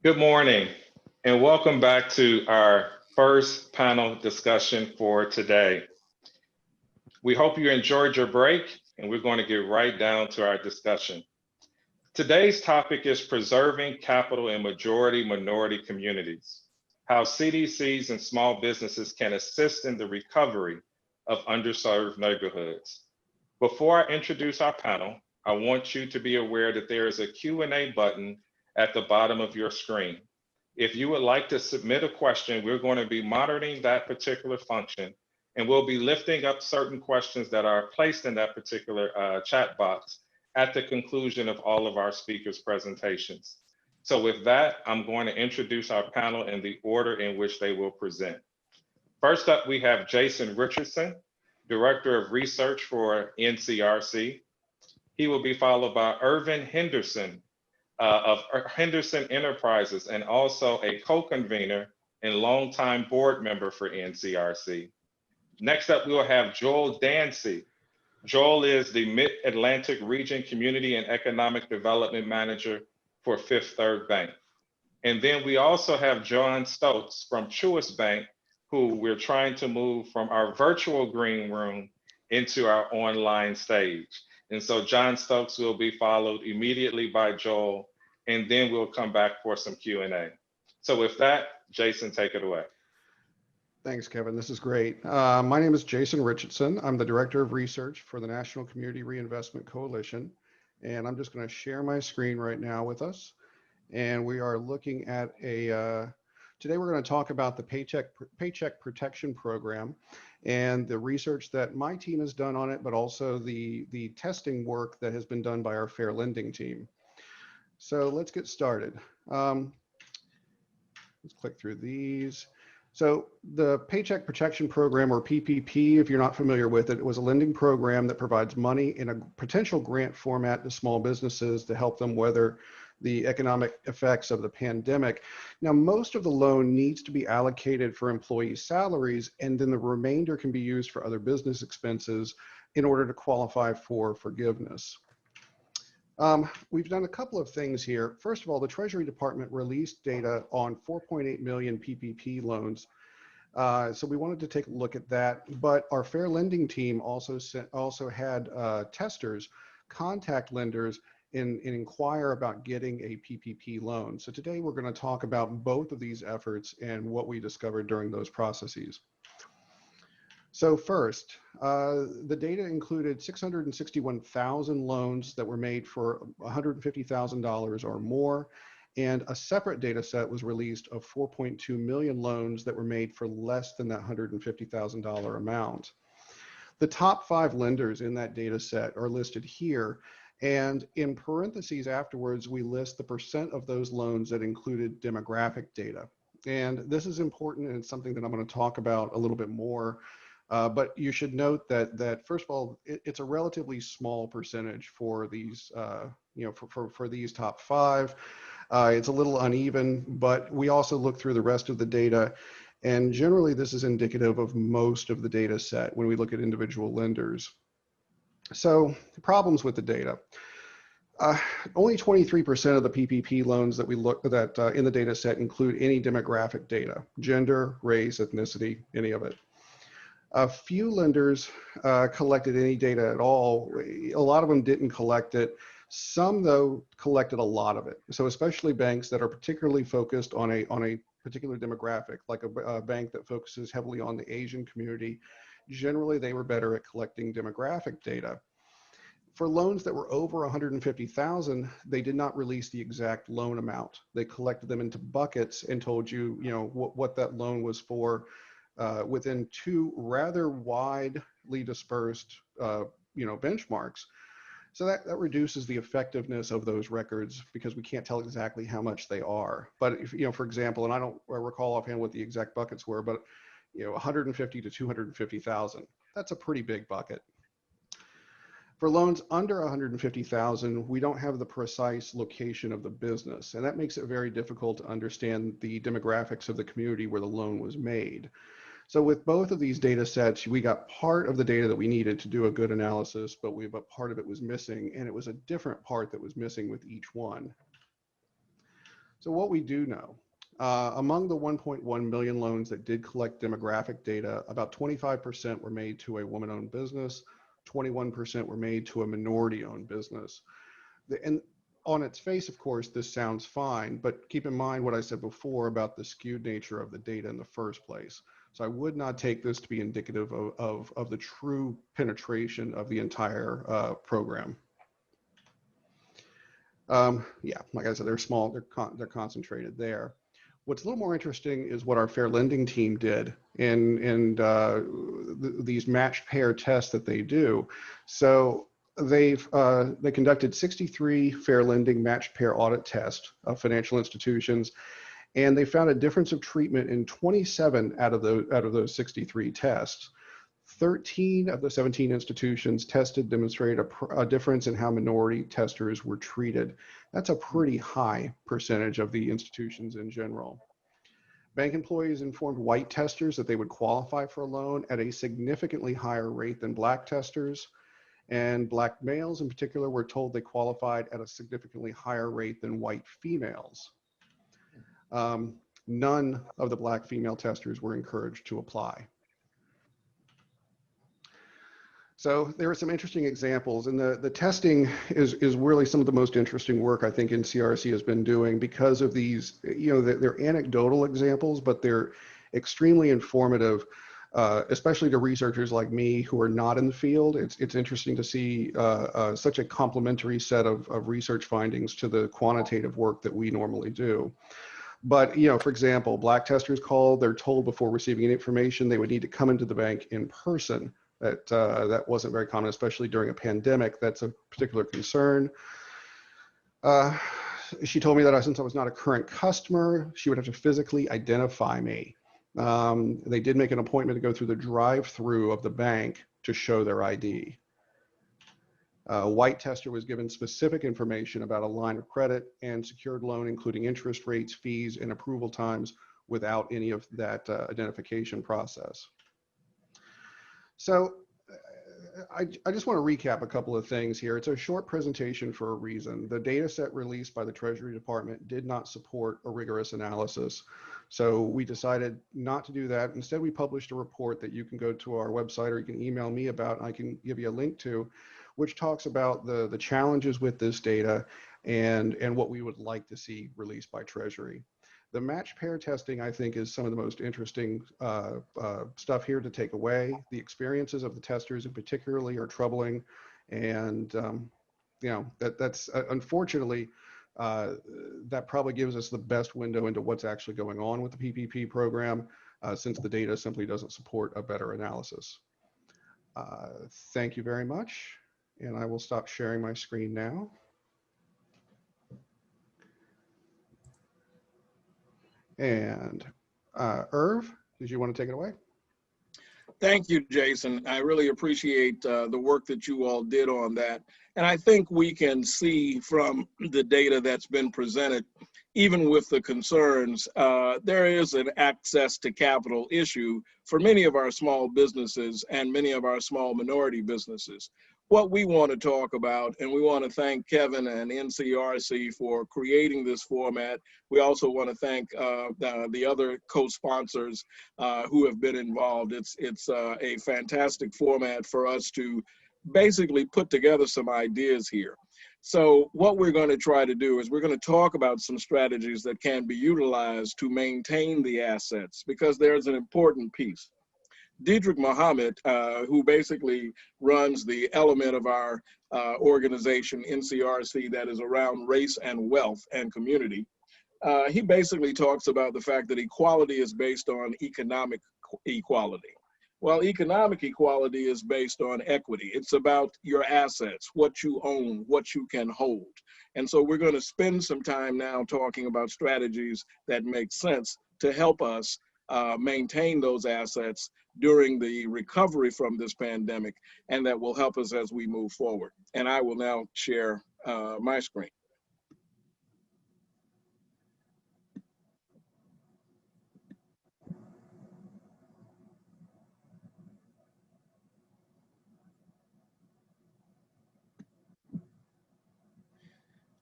Good morning, and welcome back to our first panel discussion for today. We hope you enjoyed your break, and we're going to get right down to our discussion. Today's topic is preserving capital in majority minority communities, how CDCs and small businesses can assist in the recovery of underserved neighborhoods. Before I introduce our panel, I want you to be aware that there is a Q&A button at the bottom of your screen. If you would like to submit a question, we're going to be monitoring that particular function, and we'll be lifting up certain questions that are placed in that particular chat box at the conclusion of all of our speakers' presentations. So with that, I'm going to introduce our panel in the order in which they will present. First up, we have Jason Richardson, Director of Research for NCRC. He will be followed by Irvin Henderson of Henderson Enterprises, and also a co-convener and longtime board member for NCRC. Next up, we will have Joel Dancy. Joel is the Mid-Atlantic Region Community and Economic Development Manager for Fifth Third Bank. And then we also have John Stokes from Truist Bank, who we're trying to move from our virtual green room into our online stage. And so John Stokes will be followed immediately by Joel, and then we'll come back for some Q&A. So with that, Jason, take it away. Thanks, Kevin. This is great. My name is Jason Richardson. I'm the Director of Research for the National Community Reinvestment Coalition. And I'm just going to share my screen right now with us. And we are looking at today we're going to talk about the Paycheck Protection Program and the research that my team has done on it, but also the testing work that has been done by our Fair Lending team. So let's get started. Let's click through these. So the Paycheck Protection Program, or PPP, if you're not familiar with it, was a lending program that provides money in a potential grant format to small businesses to help them weather the economic effects of the pandemic. Now, most of the loan needs to be allocated for employee salaries, and then the remainder can be used for other business expenses in order to qualify for forgiveness. We've done a couple of things here. First of all, the Treasury Department released data on 4.8 million PPP loans. So we wanted to take a look at that, but our Fair Lending team also had testers contact lenders and inquire about getting a PPP loan. So today we're going to talk about both of these efforts and what we discovered during those processes. So first, the data included 661,000 loans that were made for $150,000 or more, and a separate data set was released of 4.2 million loans that were made for less than that $150,000 amount. The top 5 lenders in that data set are listed here, and in parentheses afterwards, we list the percent of those loans that included demographic data. And this is important, and it's something that I'm going to talk about a little bit more. But you should note that first of all, it's a relatively small percentage for these, for these top 5. It's a little uneven, but we also look through the rest of the data, and generally this is indicative of most of the data set when we look at individual lenders. So the problems with the data. Only 23% of the PPP loans that we look at in the data set include any demographic data, gender, race, ethnicity, any of it. A few lenders collected any data at all. A lot of them didn't collect it. Some, though, collected a lot of it. So especially banks that are particularly focused on a particular demographic, like a bank that focuses heavily on the Asian community, generally they were better at collecting demographic data. For loans that were over 150,000, they did not release the exact loan amount. They collected them into buckets and told you, what that loan was for within 2 rather widely dispersed, benchmarks. So that reduces the effectiveness of those records because we can't tell exactly how much they are. But if, for example, and I don't recall offhand what the exact buckets were, but 150 to 250,000, that's a pretty big bucket. For loans under 150,000, we don't have the precise location of the business, and that makes it very difficult to understand the demographics of the community where the loan was made. So with both of these data sets, we got part of the data that we needed to do a good analysis, but part of it was missing, and it was a different part that was missing with each one. So what we do know, among the 1.1 million loans that did collect demographic data, about 25% were made to a woman-owned business, 21% were made to a minority-owned business. And on its face, of course, this sounds fine, but keep in mind what I said before about the skewed nature of the data in the first place. So I would not take this to be indicative of the true penetration of the entire program. Yeah, like I said, they're small, they're concentrated there. What's a little more interesting is what our fair lending team did in these matched pair tests that they do. So they conducted 63 fair lending matched pair audit tests of financial institutions, and they found a difference of treatment in 27 out of those 63 tests. 13 of the 17 institutions tested demonstrated a difference in how minority testers were treated. That's a pretty high percentage of the institutions in general. Bank employees informed white testers that they would qualify for a loan at a significantly higher rate than black testers, and black males in particular were told they qualified at a significantly higher rate than white females. None of the black female testers were encouraged to apply. So there are some interesting examples, and the testing is really some of the most interesting work I think NCRC has been doing because of these, they're anecdotal examples, but they're extremely informative, especially to researchers like me who are not in the field. It's interesting to see such a complementary set of research findings to the quantitative work that we normally do. But, for example, black testers called, they're told before receiving any information they would need to come into the bank in person. That wasn't very common, especially during a pandemic. That's a particular concern. She told me that since I was not a current customer, she would have to physically identify me. They did make an appointment to go through the drive-through of the bank to show their ID. White tester was given specific information about a line of credit and secured loan, including interest rates, fees, and approval times without any of that identification process. So I just want to recap a couple of things here. It's a short presentation for a reason. The data set released by the Treasury Department did not support a rigorous analysis. So we decided not to do that. Instead, we published a report that you can go to our website or you can email me about, and I can give you a link to, which talks about the challenges with this data and what we would like to see released by Treasury. The match pair testing, I think, is some of the most interesting stuff here to take away. The experiences of the testers in particularly are troubling. And, that's unfortunately, that probably gives us the best window into what's actually going on with the PPP program, since the data simply doesn't support a better analysis. Thank you very much. And I will stop sharing my screen now. And Irv, did you want to take it away? Thank you, Jason. I really appreciate the work that you all did on that. And I think we can see from the data that's been presented, even with the concerns, there is an access to capital issue for many of our small businesses and many of our small minority businesses. What we want to talk about, and we want to thank Kevin and NCRC for creating this format. We also want to thank the other co-sponsors who have been involved. It's a fantastic format for us to basically put together some ideas here. So what we're going to try to do is we're going to talk about some strategies that can be utilized to maintain the assets, because there's an important piece. Diedrich Mohammed, who basically runs the element of our organization, NCRC, that is around race and wealth and community, he basically talks about the fact that equality is based on economic equality. Well, economic equality is based on equity. It's about your assets, what you own, what you can hold. And so we're going to spend some time now talking about strategies that make sense to help us maintain those assets during the recovery from this pandemic, and that will help us as we move forward. And I will now share my screen.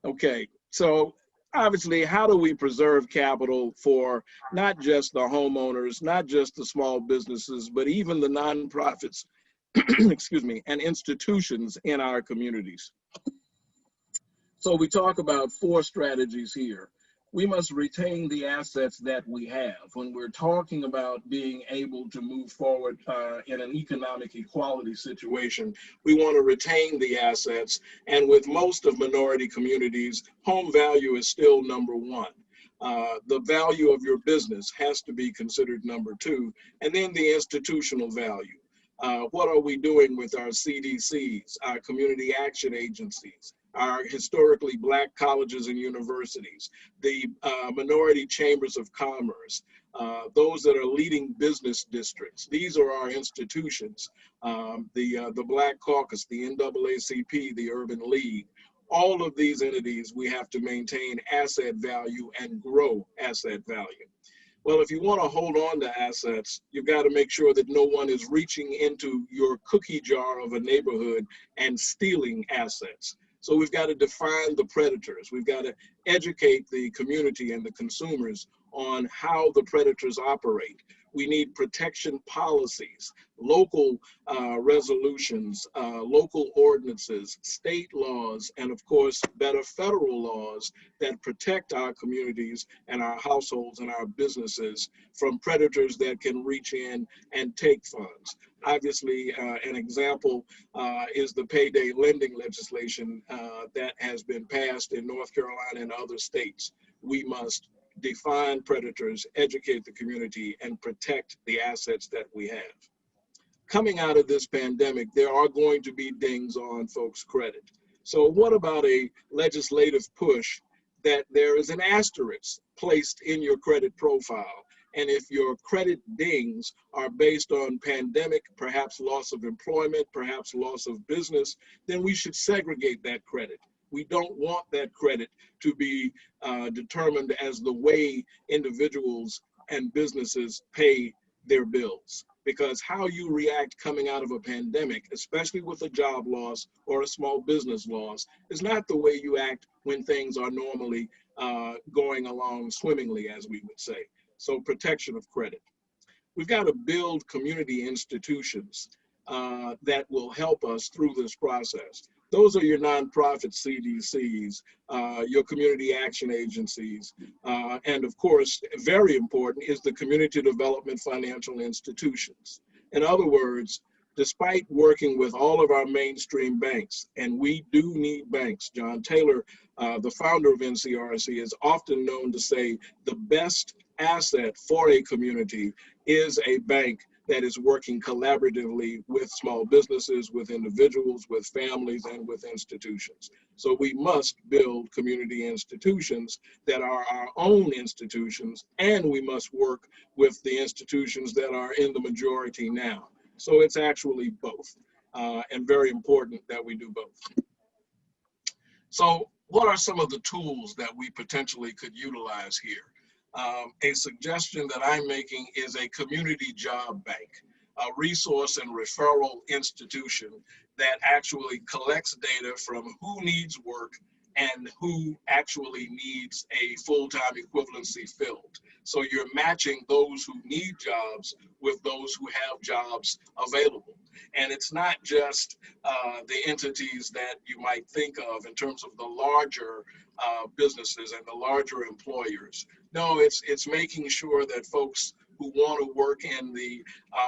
Okay, so obviously, how do we preserve capital for not just the homeowners, not just the small businesses, but even the nonprofits, excuse me, and institutions in our communities? So we talk about 4 strategies here. We must retain the assets that we have. When we're talking about being able to move forward in an economic equality situation, we want to retain the assets. And with most of minority communities, home value is still number 1. The value of your business has to be considered number 2, and then the institutional value. What are we doing with our CDCs, our community action agencies, our historically Black colleges and universities, the minority chambers of commerce, those that are leading business districts? These are our institutions. The Black Caucus, the NAACP, the Urban League. All of these entities, we have to maintain asset value and grow asset value. Well, if you want to hold on to assets, you've got to make sure that no one is reaching into your cookie jar of a neighborhood and stealing assets. So we've got to define the predators. We've got to educate the community and the consumers on how the predators operate. We need protection policies, local resolutions, local ordinances, state laws, and of course, better federal laws that protect our communities and our households and our businesses from predators that can reach in and take funds. Obviously, an example is the payday lending legislation that has been passed in North Carolina and other states. We must define predators, educate the community, and protect the assets that we have. Coming out of this pandemic, there are going to be dings on folks' credit. So what about a legislative push that there is an asterisk placed in your credit profile? And if your credit dings are based on pandemic, perhaps loss of employment, perhaps loss of business, then we should segregate that credit. We don't want that credit to be determined as the way individuals and businesses pay their bills. Because how you react coming out of a pandemic, especially with a job loss or a small business loss, is not the way you act when things are normally going along swimmingly, as we would say. So protection of credit. We've got to build community institutions that will help us through this process. Those are your nonprofit CDCs, your community action agencies, and of course, very important is the community development financial institutions. In other words, despite working with all of our mainstream banks, and we do need banks. John Taylor, the founder of NCRC, is often known to say the best asset for a community is a bank that is working collaboratively with small businesses, with individuals, with families, and with institutions. So we must build community institutions that are our own institutions, and we must work with the institutions that are in the majority now. So it's actually both, and very important that we do both. So what are some of the tools that we potentially could utilize here? A suggestion that I'm making is a community job bank, a resource and referral institution that actually collects data from who needs work and who actually needs a full-time equivalency filled. So you're matching those who need jobs with those who have jobs available. And it's not just the entities that you might think of in terms of the larger businesses and the larger employers. No, it's making sure that folks who want to work in the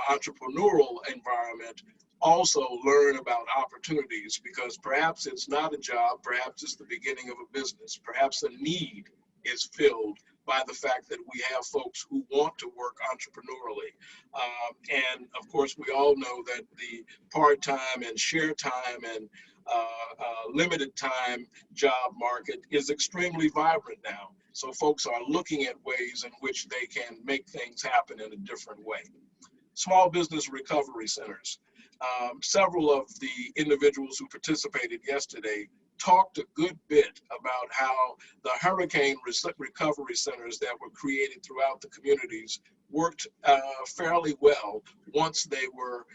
entrepreneurial environment also learn about opportunities, because perhaps it's not a job, perhaps it's the beginning of a business, perhaps a need is filled by the fact that we have folks who want to work entrepreneurially. And of course, we all know that the part-time and share time and limited time job market is extremely vibrant now. So folks are looking at ways in which they can make things happen in a different way. Small business recovery centers. Several of the individuals who participated yesterday talked a good bit about how the hurricane recovery centers that were created throughout the communities worked fairly well once they were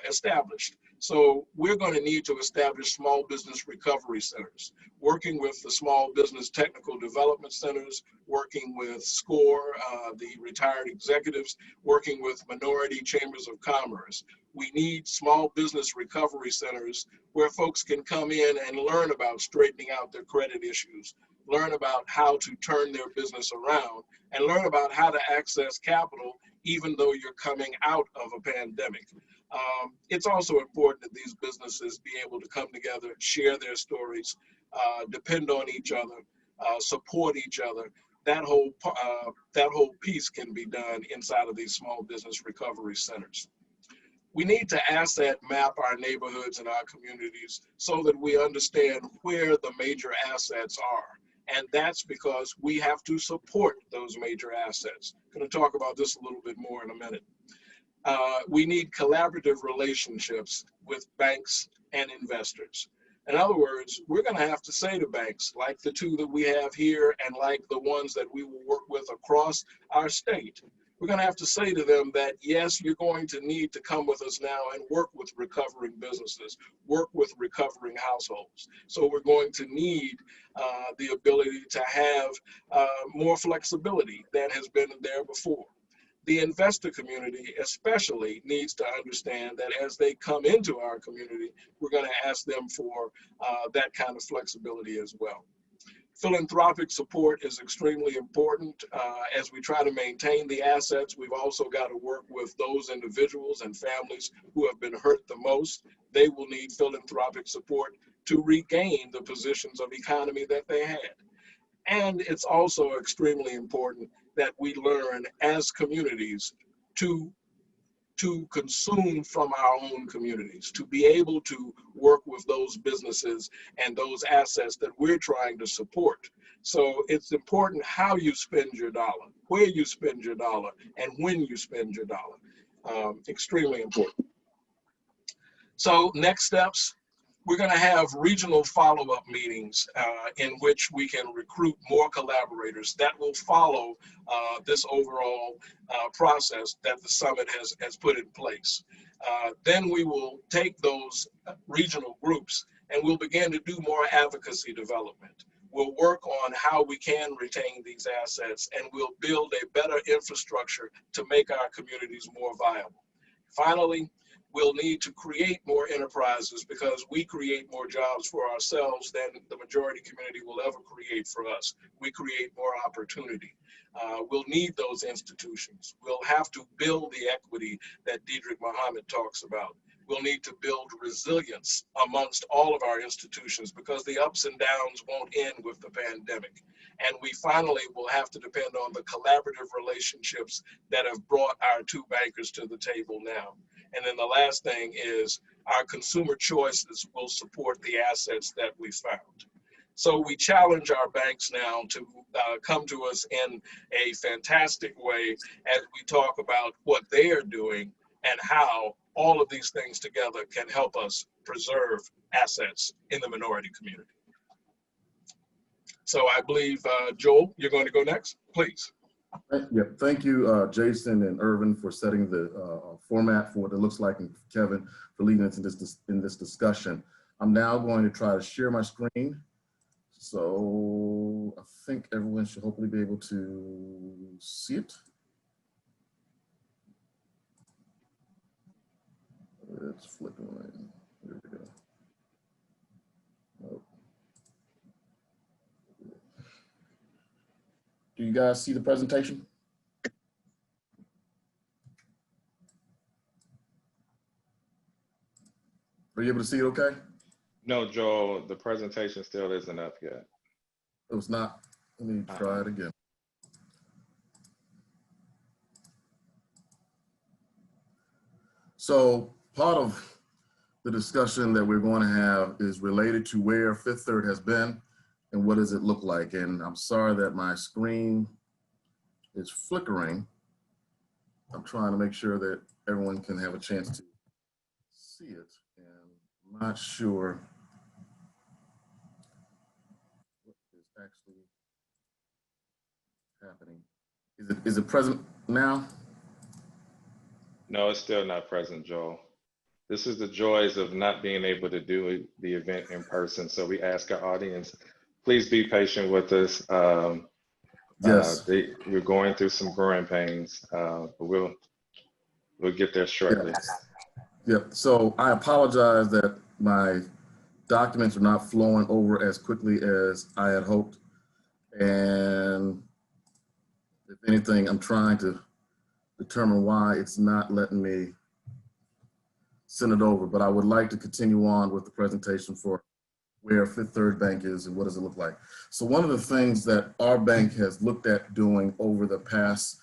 established. So we're going to need to establish small business recovery centers, working with the small business technical development centers, working with SCORE, the retired executives, working with minority chambers of commerce. We need small business recovery centers where folks can come in and learn about straightening out their credit issues, learn about how to turn their business around, and learn about how to access capital even though you're coming out of a pandemic. It's also important that these businesses be able to come together, share their stories, depend on each other, support each other. That whole piece can be done inside of these small business recovery centers. We need to asset map our neighborhoods and our communities so that we understand where the major assets are. And that's because we have to support those major assets. I'm going to talk about this a little bit more in a minute. We need collaborative relationships with banks and investors. In other words, we're going to have to say to banks, like the two that we have here and like the ones that we will work with across our state, we're going to have to say to them that, yes, you're going to need to come with us now and work with recovering businesses, work with recovering households. So we're going to need the ability to have more flexibility than has been there before. The investor community especially needs to understand that as they come into our community, we're going to ask them for that kind of flexibility as well. Philanthropic support is extremely important. As we try to maintain the assets, we've also got to work with those individuals and families who have been hurt the most. They will need philanthropic support to regain the positions of economy that they had. And it's also extremely important that we learn as communities to consume from our own communities, to be able to work with those businesses and those assets that we're trying to support. So it's important how you spend your dollar, where you spend your dollar, and when you spend your dollar. Extremely important. So next steps, we're going to have regional follow-up meetings in which we can recruit more collaborators that will follow this overall process that the summit has put in place. Then we will take those regional groups and we'll begin to do more advocacy development. We'll work on how we can retain these assets and we'll build a better infrastructure to make our communities more viable. Finally, we'll need to create more enterprises because we create more jobs for ourselves than the majority community will ever create for us. We create more opportunity. We'll need those institutions. We'll have to build the equity that Diedrich Mohammed talks about. We'll need to build resilience amongst all of our institutions because the ups and downs won't end with the pandemic. And we finally will have to depend on the collaborative relationships that have brought our two bankers to the table now. And then the last thing is our consumer choices will support the assets that we found. So we challenge our banks now to come to us in a fantastic way as we talk about what they are doing and how all of these things together can help us preserve assets in the minority community. So I believe, Joel, you're going to go next, please. Yeah, thank you, Jason and Irvin, for setting the format for what it looks like, and Kevin for leading us in this discussion. I'm now going to try to share my screen. So I think everyone should hopefully be able to see it. It's flickering. There we go. Nope. Do you guys see the presentation? Are you able to see it okay? No, Joel, the presentation still isn't up yet. It was not. Let me try it again. So part of the discussion that we're going to have is related to where Fifth Third has been and what does it look like. And I'm sorry that my screen is flickering. I'm trying to make sure that everyone can have a chance to see it. And I'm not sure what is actually happening. Is it present now? No, it's still not present, Joel. This is the joys of not being able to do the event in person. So we ask our audience, please be patient with us. Yes. We're going through some growing pains, but we'll get there shortly. Yep. So I apologize that my documents are not flowing over as quickly as I had hoped. And if anything, I'm trying to determine why it's not letting me send it over. But I would like to continue on with the presentation for where Fifth Third Bank is and what does it look like. So one of the things that our bank has looked at doing over the past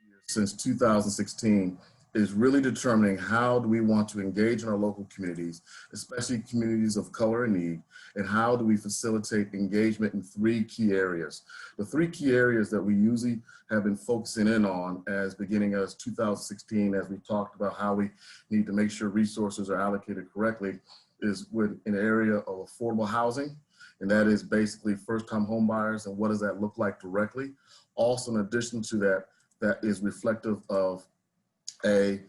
years, since 2016, is really determining how do we want to engage in our local communities, especially communities of color and need, and how do we facilitate engagement in 3 key areas. The 3 key areas that we usually have been focusing in on as beginning as 2016, as we talked about how we need to make sure resources are allocated correctly, is with an area of affordable housing, and that is basically first-time home buyers, and what does that look like directly. Also, in addition to that, that is reflective of a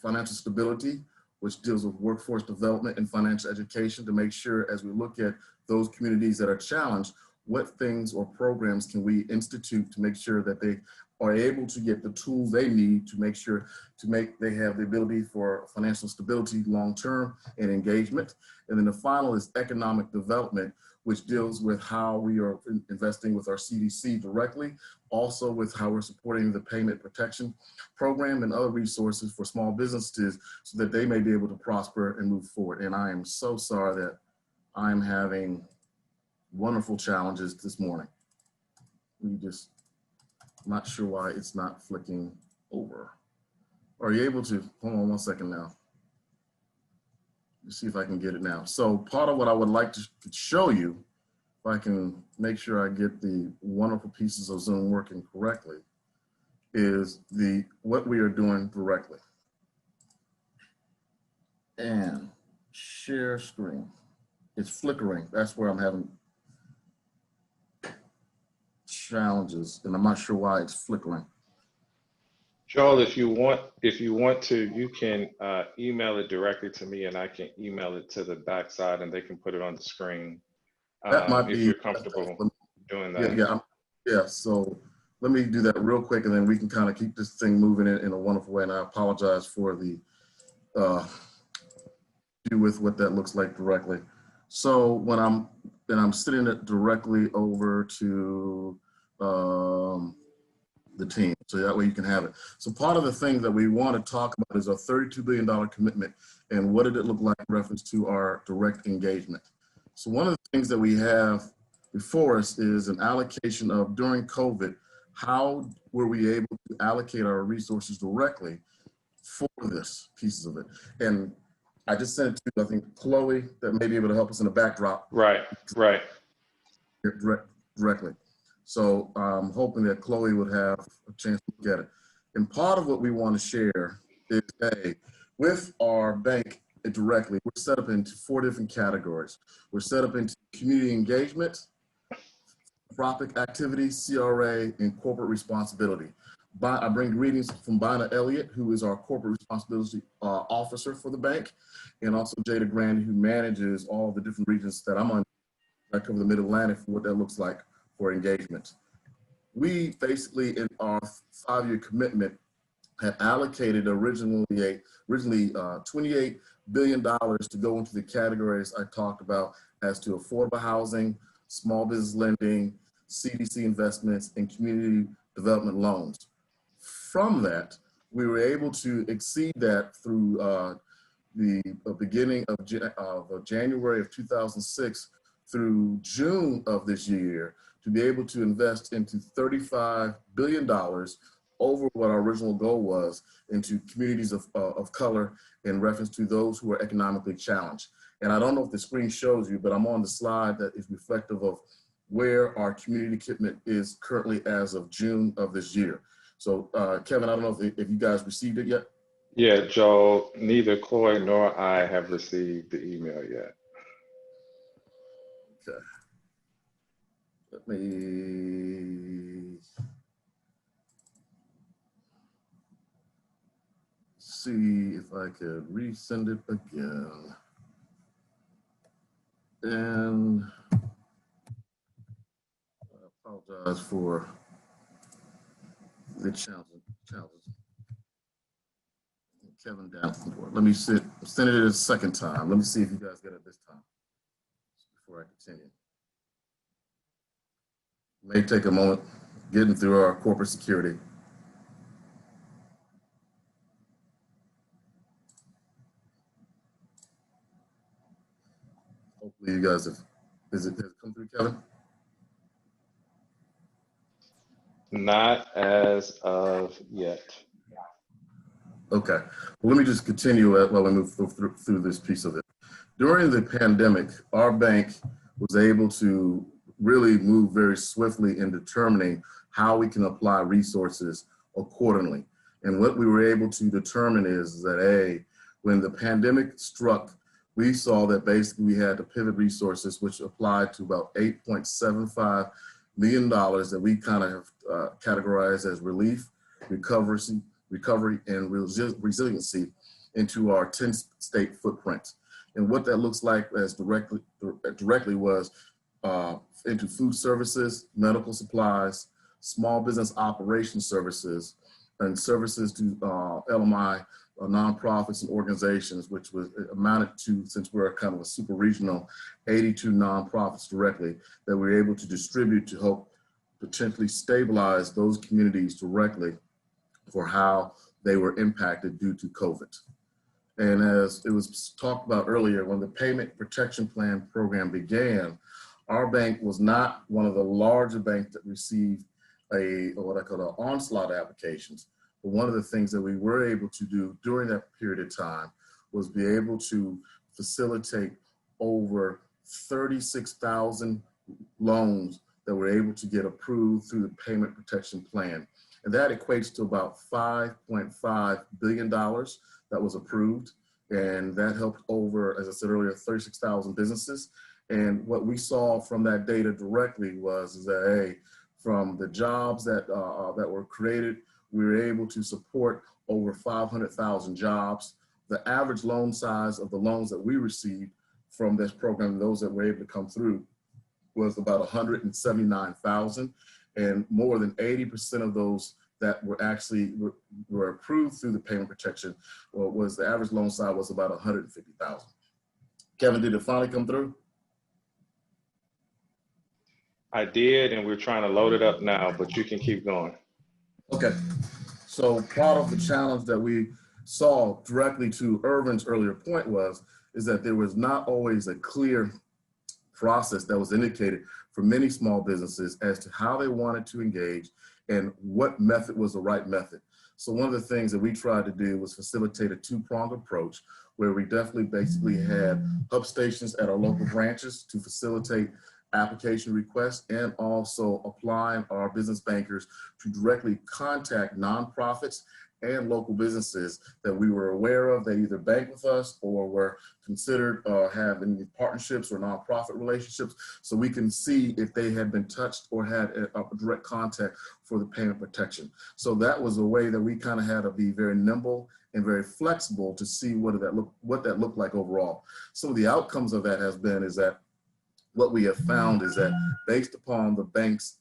financial stability, which deals with workforce development and financial education, to make sure as we look at those communities that are challenged, what things or programs can we institute to make sure that they are able to get the tools they need to make sure they have the ability for financial stability long-term and engagement. And then the final is economic development, which deals with how we are investing with our CDC directly, also with how we're supporting the Payment Protection Program and other resources for small businesses so that they may be able to prosper and move forward. And I am so sorry that I'm having wonderful challenges this morning. I'm not sure why it's not flicking over. Are you able to, hold on one second now. Let's see if I can get it now. So part of what I would like to show you, if I can make sure I get the wonderful pieces of Zoom working correctly, is what we are doing directly. And share screen. It's flickering. That's where I'm having challenges, and I'm not sure why it's flickering. Joel, if you want to, you can email it directly to me, and I can email it to the backside, and they can put it on the screen. That might be, if you're comfortable doing that. Yeah. So let me do that real quick, and then we can kind of keep this thing moving in a wonderful way. And I apologize for the do with what that looks like directly. So when I'm sitting it directly over to the team, so that way you can have it. So part of the thing that we want to talk about is our $32 billion commitment, and what did it look like in reference to our direct engagement. So one of the things that we have before us is an allocation of, during COVID, how were we able to allocate our resources directly for this pieces of it. And I just sent it to, I think, Chloe, that may be able to help us in the backdrop. Right. Directly. So I'm hoping that Chloe would have a chance to look at it. And part of what we want to share is, with our bank directly, we're set up into 4 different categories. We're set up into community engagement, philanthropic activity, CRA, and corporate responsibility. I bring greetings from Bina Elliott, who is our corporate responsibility officer for the bank, and also Jada Grandy, who manages all the different regions that I'm on. I cover the Mid-Atlantic for what that looks like for engagement. We basically, in our 5-year commitment, had allocated originally $28 billion to go into the categories I talked about as to affordable housing, small business lending, CDC investments, and community development loans. From that, we were able to exceed that through the beginning of January of 2006 through June of this year, to be able to invest into $35 billion over what our original goal was into communities of color in reference to those who are economically challenged. And I don't know if the screen shows you, but I'm on the slide that is reflective of where our community commitment is currently as of June of this year. So Kevin, I don't know if you guys received it yet. Yeah, Joel, neither Chloe nor I have received the email yet. Okay. Let me see I could resend it again. And I apologize for the challenges. Kevin Davenport. Let me send it a second time. Let me see if you guys get it this time before I continue. May take a moment getting through our corporate security. Hopefully you guys have, has it come through, Kevin? Not as of yet. Okay, well, let me just continue while we move through this piece of it. During the pandemic, our bank was able to really move very swiftly in determining how we can apply resources accordingly. And what we were able to determine is that, when the pandemic struck, we saw that basically we had to pivot resources, which applied to about $8.75 million that we kind of have categorized as relief, recovery, and resiliency into our 10-state footprint. And what that looks like as directly was into food services, medical supplies, small business operation services, and services to LMI, nonprofits and organizations, which was amounted to, since we're kind of a super regional, 82 nonprofits directly that we were able to distribute to help potentially stabilize those communities directly for how they were impacted due to COVID. And as it was talked about earlier, when the Payment Protection Plan program began, our bank was not one of the larger banks that received what I call an onslaught of applications. But one of the things that we were able to do during that period of time was be able to facilitate over 36,000 loans that were able to get approved through the Payment Protection Plan. And that equates to about $5.5 billion that was approved. And that helped over, as I said earlier, 36,000 businesses. And what we saw from that data directly was that, from the jobs that were created, we were able to support over 500,000 jobs. The average loan size of the loans that we received from this program, those that were able to come through, was about 179,000. And more than 80% of those that were actually were approved through the payment protection, was the average loan size was about 150,000. Kevin, did it finally come through? I did, and we're trying to load it up now, but you can keep going. Okay. So part of the challenge that we saw, directly to Irvin's earlier point, is that there was not always a clear process that was indicated for many small businesses as to how they wanted to engage and what method was the right method. So one of the things that we tried to do was facilitate a two-pronged approach, where we definitely basically had hub stations at our local branches to facilitate application requests, and also applying our business bankers to directly contact nonprofits and local businesses that we were aware of that either bank with us or were considered have any partnerships or nonprofit relationships, so we can see if they had been touched or had a direct contact for the payment protection. So that was a way that we kind of had to be very nimble and very flexible to see what that looked like overall. Some of the outcomes of that is that what we have found is that, based upon the bank's,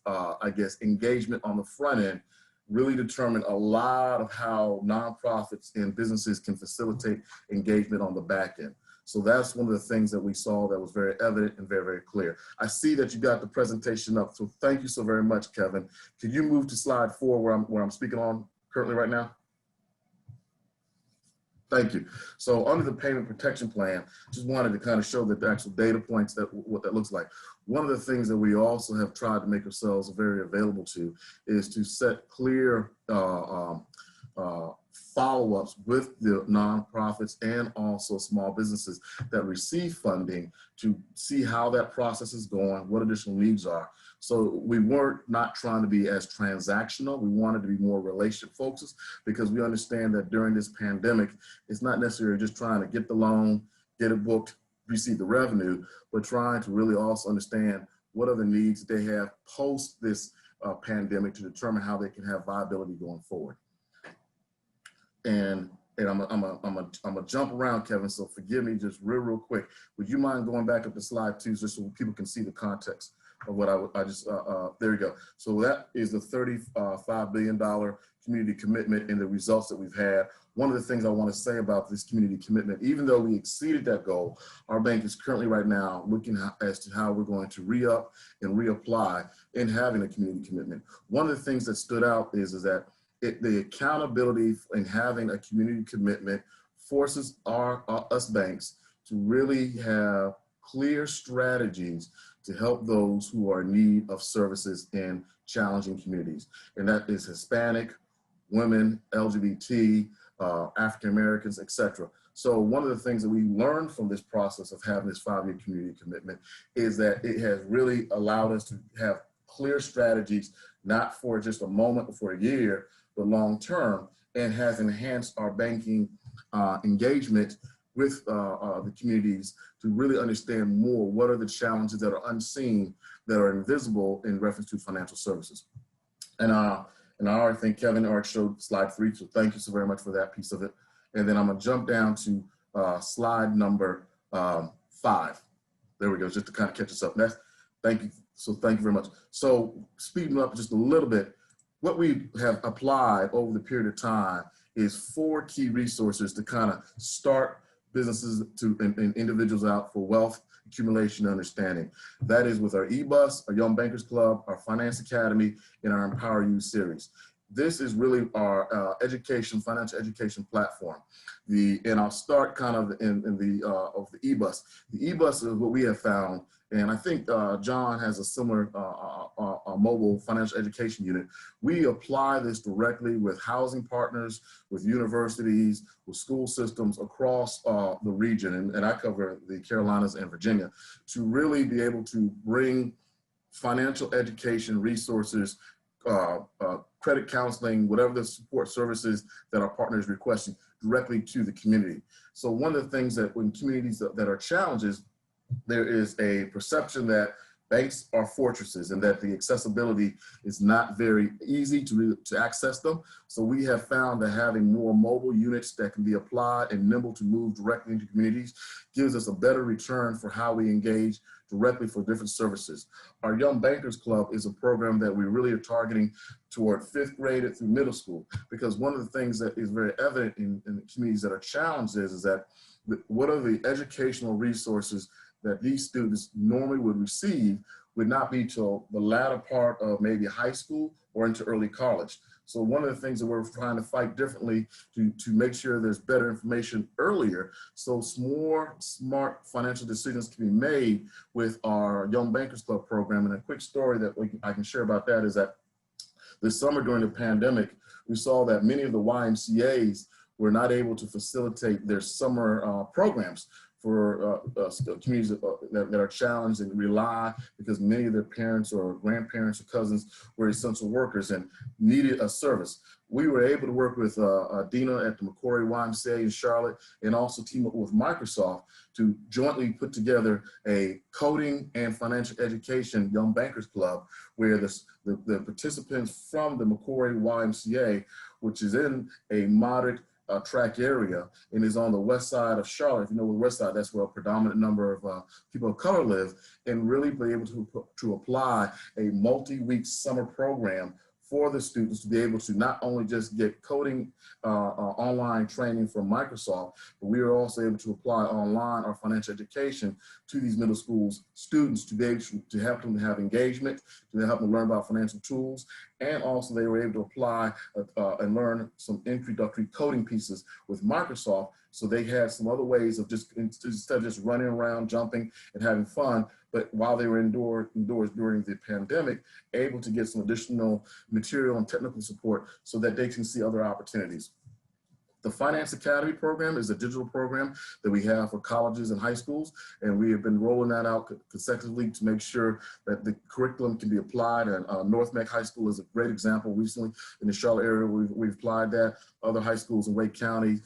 engagement on the front end, really determined a lot of how nonprofits and businesses can facilitate engagement on the back end. So that's one of the things that we saw that was very evident and very, very clear. I see that you got the presentation up, so thank you so very much, Kevin. Could you move to slide 4 where I'm speaking on currently right now? Thank you. So under the payment protection plan, just wanted to kind of show the actual data points, what that looks like. One of the things that we also have tried to make ourselves very available to is to set clear follow-ups with the nonprofits and also small businesses that receive funding, to see how that process is going, what additional needs are. So we weren't not trying to be as transactional. We wanted to be more relationship focused, because we understand that during this pandemic, it's not necessarily just trying to get the loan, get it booked, receive the revenue, but trying to really also understand what are the needs they have post this pandemic to determine how they can have viability going forward. And and I'm a jump around, Kevin, so forgive me just real quick. Would you mind going back up to slide 2 just so people can see the context of what I just, there you go. So that is the $35 billion community commitment and the results that we've had. One of the things I want to say about this community commitment, even though we exceeded that goal, our bank is currently right now looking as to how we're going to re-up and reapply in having a community commitment. One of the things that stood out is that the accountability in having a community commitment forces us banks to really have clear strategies to help those who are in need of services in challenging communities. And that is Hispanic, women, LGBT, African Americans, etc. So one of the things that we learned from this process of having this 5-year community commitment is that it has really allowed us to have clear strategies, not for just a moment or for a year, but long term, and has enhanced our banking engagement with the communities to really understand more what are the challenges that are unseen, that are invisible in reference to financial services. And I already think Kevin already showed slide 3, so thank you so very much for that piece of it. And then I'm gonna jump down to slide number 5. There we go, just to kind of catch us up. Thank you. So thank you very much. So speeding up just a little bit, what we have applied over the period of time is 4 key resources to kind of start businesses and individuals out for wealth accumulation and understanding. That is with our eBus, our Young Bankers Club, our Finance Academy, and our Empower You series. This is really our financial education platform. And I'll start kind of in the of the eBus. The eBus is what we have found, and I think John has a similar mobile financial education unit. We apply this directly with housing partners, with universities, with school systems across the region, and I cover the Carolinas and Virginia, to really be able to bring financial education resources, credit counseling, whatever the support services that our partners requesting directly to the community. So one of the things that when communities that are challenges, there is a perception that banks are fortresses and that the accessibility is not very easy to access them. So we have found that having more mobile units that can be applied and nimble to move directly into communities gives us a better return for how we engage directly for different services. Our Young Bankers Club is a program that we really are targeting toward 5th grade through middle school, because one of the things that is very evident in the communities that are challenged is that what are the educational resources that these students normally would receive would not be till the latter part of maybe high school or into early college. So one of the things that we're trying to fight differently to make sure there's better information earlier, so more smart financial decisions can be made with our Young Bankers Club program. And a quick story that I can share about that is that this summer during the pandemic, we saw that many of the YMCAs were not able to facilitate their summer programs for communities that are challenged and rely, because many of their parents or grandparents or cousins were essential workers and needed a service. We were able to work with Dina at the McCory YMCA in Charlotte, and also team up with Microsoft to jointly put together a coding and financial education Young Bankers Club, where the participants from the McCory YMCA, which is in a moderate track area and is on the west side of Charlotte. If you know the west side, that's where a predominant number of people of color live, and really be able to apply a multi-week summer program for the students to be able to not only just get coding online training from Microsoft, but we are also able to apply online our financial education to these middle school students to be able to help them to have engagement, to help them learn about financial tools. And also they were able to apply and learn some introductory coding pieces with Microsoft. So they had some other ways of just, instead of just running around, jumping and having fun, but while they were indoors during the pandemic, able to get some additional material and technical support so that they can see other opportunities. The Finance Academy program is a digital program that we have for colleges and high schools, and we have been rolling that out consecutively to make sure that the curriculum can be applied. And North Meck High School is a great example. Recently in the Charlotte area, we've applied that. Other high schools in Wake County,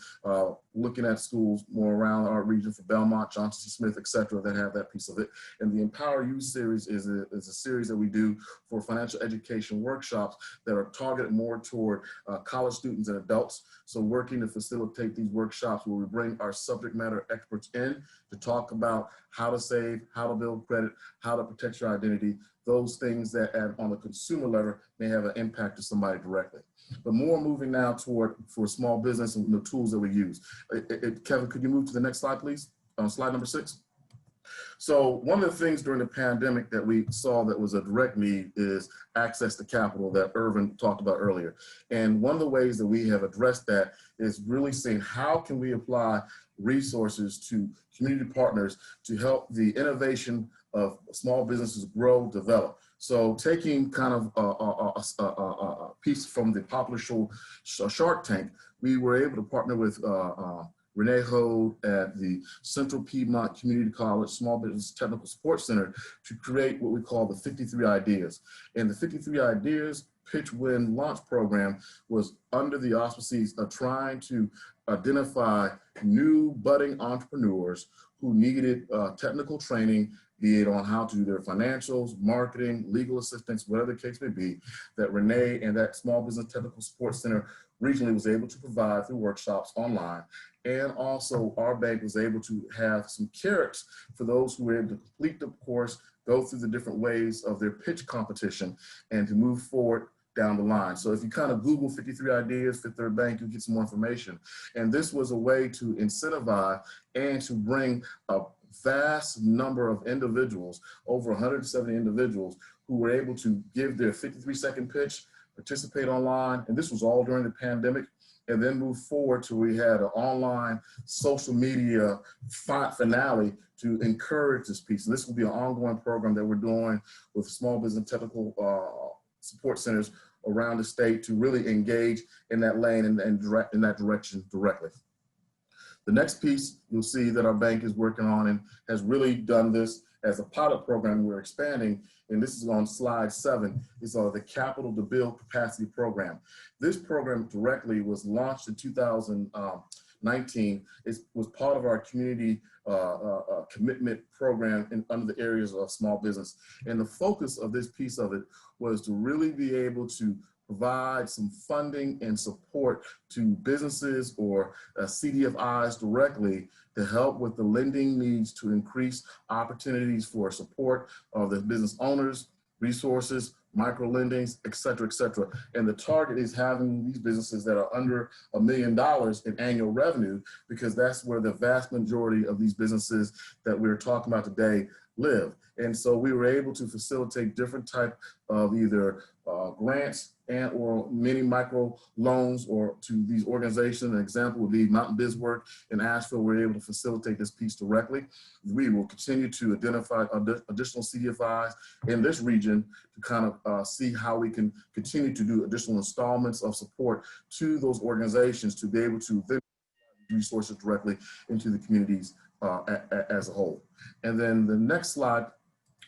looking at schools more around our region for Belmont, Johnson C. Smith, et cetera, that have that piece of it. And the Empower You series is a series that we do for financial education workshops that are targeted more toward college students and adults. So working to facilitate these workshops where we bring our subject matter experts in to talk about how to save, how to build credit, how to protect your identity, those things that on the consumer level may have an impact to somebody directly. But more moving now toward for small business and the tools that we use. Kevin, could you move to the next slide, please? Slide number 6. So one of the things during the pandemic that we saw that was a direct need is access to capital that Irvin talked about earlier. And one of the ways that we have addressed that is really saying, how can we apply resources to community partners to help the innovation of small businesses grow, develop. So taking kind of a piece from the popular show Shark Tank, we were able to partner with Renee Hode at the Central Piedmont Community College Small Business Technical Support Center to create what we call the 53 Ideas. And the 53 Ideas Pitch Win Launch program was under the auspices of trying to identify new budding entrepreneurs who needed technical training, be it on how to do their financials, marketing, legal assistance, whatever the case may be, that Renee and that Small Business Technical Support Center regionally was able to provide through workshops online. And also our bank was able to have some carrots for those who were able to complete the course, go through the different ways of their pitch competition and to move forward down the line. So if you kind of Google 53 Ideas, Fifth Third Bank, you'll get some more information. And this was a way to incentivize and to bring a vast number of individuals, over 170 individuals, who were able to give their 53-second pitch, participate online, and this was all during the pandemic, and then move forward to we had an online social media finale to encourage this piece. And this will be an ongoing program that we're doing with small business technical support centers around the state to really engage in that lane and direct in that direction directly. The next piece you'll see that our bank is working on and has really done this as a pilot program we're expanding, and this is on slide 7, is the Capital to Build Capacity program. This program directly was launched in 2019. It was part of our community commitment program under the areas of small business. And the focus of this piece of it was to really be able to provide some funding and support to businesses or CDFIs directly to help with the lending needs to increase opportunities for support of the business owners, resources, micro lendings, et cetera, et cetera. And the target is having these businesses that are under $1 million in annual revenue, because that's where the vast majority of these businesses that we're talking about today live. And so we were able to facilitate different type of either grants and or mini micro loans or to these organizations. An example would be Mountain Biz Work in Asheville. We're able to facilitate this piece directly. We will continue to identify additional CDFIs in this region to kind of see how we can continue to do additional installments of support to those organizations to be able to then resources directly into the communities as a whole. And then the next slide,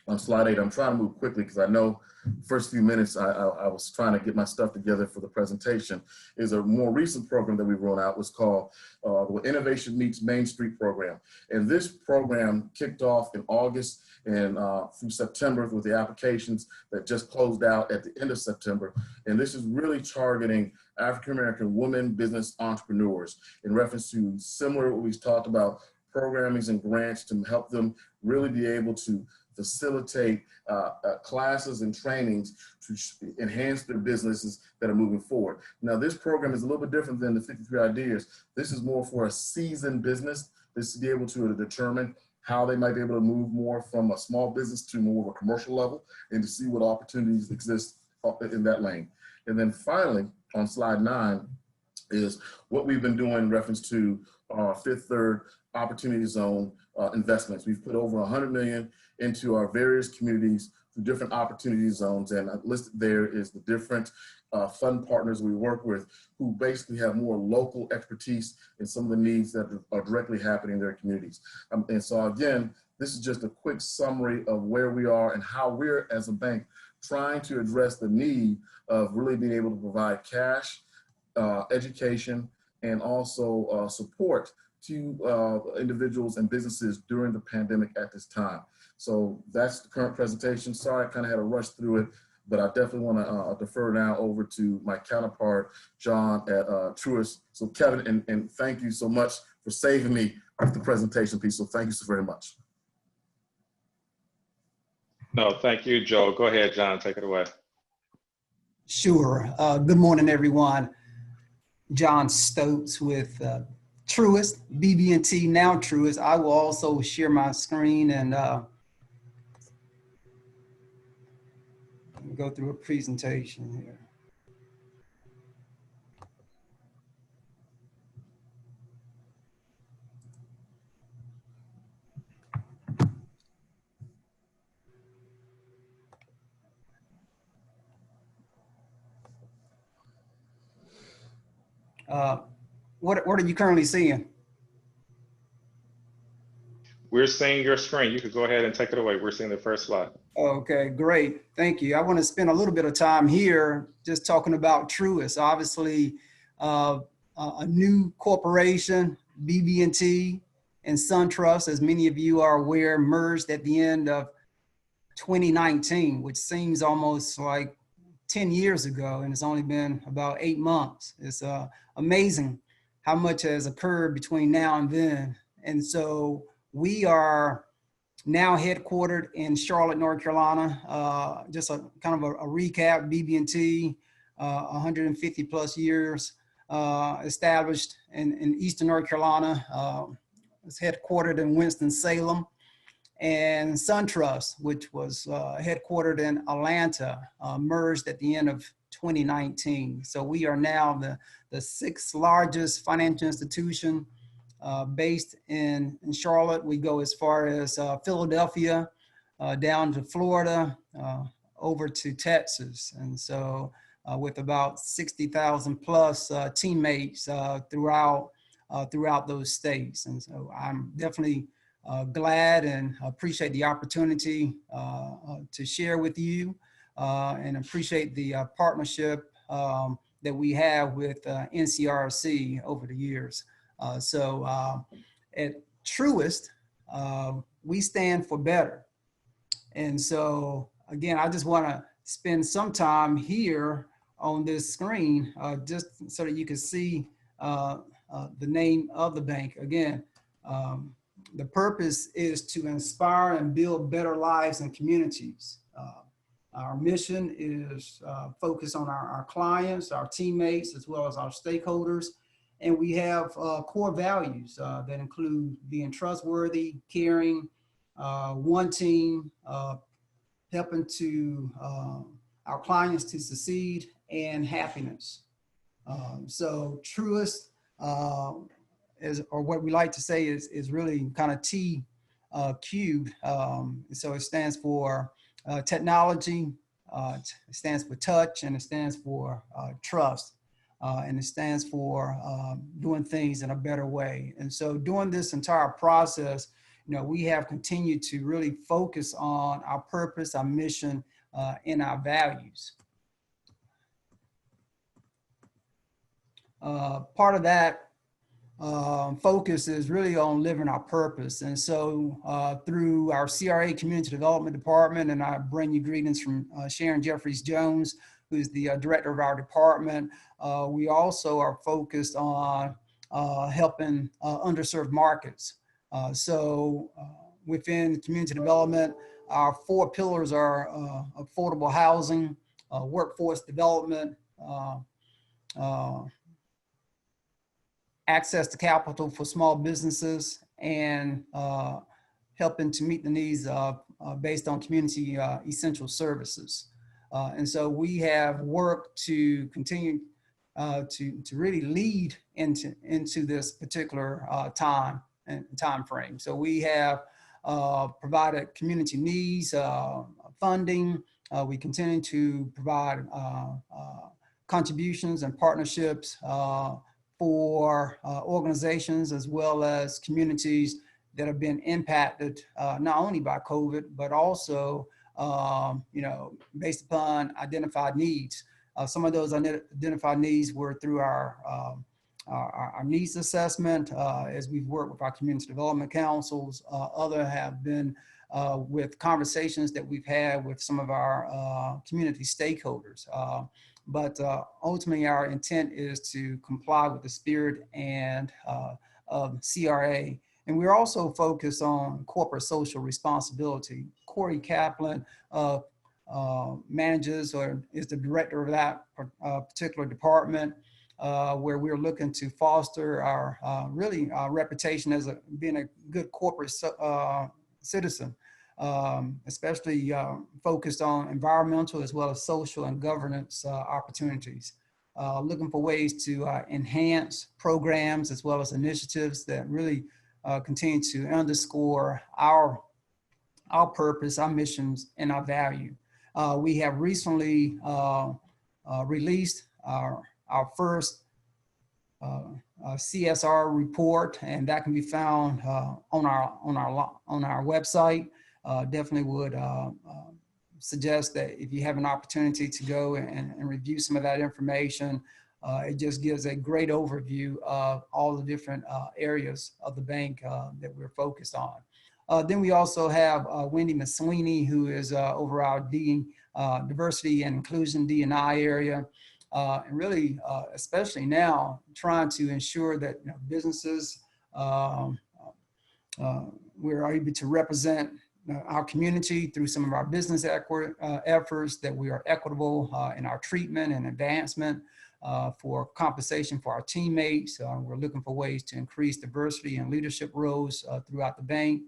on slide 8, I'm trying to move quickly because I know first few minutes I was trying to get my stuff together for the presentation, is a more recent program that we rolled out was called the Innovation Meets Main Street program. And this program kicked off in August and through September with the applications that just closed out at the end of September. And this is really targeting African-American women business entrepreneurs in reference to similar what we've talked about, programmings and grants to help them really be able to facilitate classes and trainings to enhance their businesses that are moving forward. Now, this program is a little bit different than the 53 Ideas. This is more for a seasoned business. This to be able to determine how they might be able to move more from a small business to more of a commercial level and to see what opportunities exist in that lane. And then finally, on slide 9, is what we've been doing in reference to our Fifth Third Opportunity Zone investments. We've put over $100 million into our various communities through different opportunity zones, and listed there is the different fund partners we work with who basically have more local expertise in some of the needs that are directly happening in their communities. And so again, this is just a quick summary of where we are and how we're as a bank trying to address the need of really being able to provide cash, education, and also support to individuals and businesses during the pandemic at this time. So that's the current presentation. Sorry, I kind of had to rush through it, but I definitely want to defer now over to my counterpart, John at Truist. So Kevin, and thank you so much for saving me with the presentation piece. So thank you so very much. No, thank you, Joe. Go ahead, John, take it away. Sure. Good morning, everyone. John Stokes with Truist, BB&T, now Truist. I will also share my screen and go through a presentation here. What are you currently seeing? We're seeing your screen. You could go ahead and take it away. We're seeing the first slide. Okay, great. Thank you. I want to spend a little bit of time here just talking about Truist. Obviously, a new corporation, BB&T and SunTrust, as many of you are aware, merged at the end of 2019, which seems almost like 10 years ago, and it's only been about 8 months. It's amazing how much has occurred between now and then. And so we are now headquartered in Charlotte, North Carolina. Just a kind of a recap, BB&T, 150 plus years established in Eastern North Carolina. It's headquartered in Winston-Salem. And SunTrust, which was headquartered in Atlanta, merged at the end of 2019. So we are now the sixth largest financial institution based in Charlotte. We go as far as Philadelphia, down to Florida, over to Texas. And so with about 60,000 plus teammates throughout those states. And so I'm definitely glad and appreciate the opportunity to share with you and appreciate the partnership that we have with NCRC over the years. So at Truist, we stand for better. And so again, I just want to spend some time here on this screen just so that you can see the name of the bank. Again, the purpose is to inspire and build better lives and communities. Our mission is focused on our clients, our teammates, as well as our stakeholders. And we have core values that include being trustworthy, caring, one team, helping to our clients to succeed, and happiness. So Truist, or what we like to say is really kind of T cubed. So it stands for technology, it stands for touch, and it stands for trust. And it stands for doing things in a better way. And so during this entire process, we have continued to really focus on our purpose, our mission, and our values. Part of that focus is really on living our purpose. And so through our CRA Community Development Department, and I bring you greetings from Sharon Jeffries Jones, who's the director of our department, we also are focused on helping underserved markets. So within community development, our 4 pillars are affordable housing, workforce development, access to capital for small businesses, and helping to meet the needs based on community essential services. And so we have worked to continue to really lead into this particular time frame. So we have provided community needs, funding. We continue to provide contributions and partnerships for organizations as well as communities that have been impacted not only by COVID, but also based upon identified needs. Some of those identified needs were through our our needs assessment as we've worked with our community development councils. Other have been with conversations that we've had with some of our community stakeholders. But ultimately, our intent is to comply with the spirit and of CRA. And we're also focused on corporate social responsibility. Corey Kaplan manages or is the director of that particular department, where we're looking to foster our really our reputation as being a good corporate citizen, especially focused on environmental as well as social and governance opportunities. Looking for ways to enhance programs as well as initiatives that really continue to underscore our purpose, our missions, and our value. We have recently released our first CSR report, and that can be found on our website. Definitely would suggest that if you have an opportunity to go and review some of that information, it just gives a great overview of all the different areas of the bank that we're focused on. Then we also have Wendy Masweeney, who is over our diversity and inclusion D&I area. And really, especially now, trying to ensure that businesses, we're able to represent our community through some of our business efforts, that we are equitable in our treatment and advancement for compensation for our teammates. We're looking for ways to increase diversity and leadership roles throughout the bank,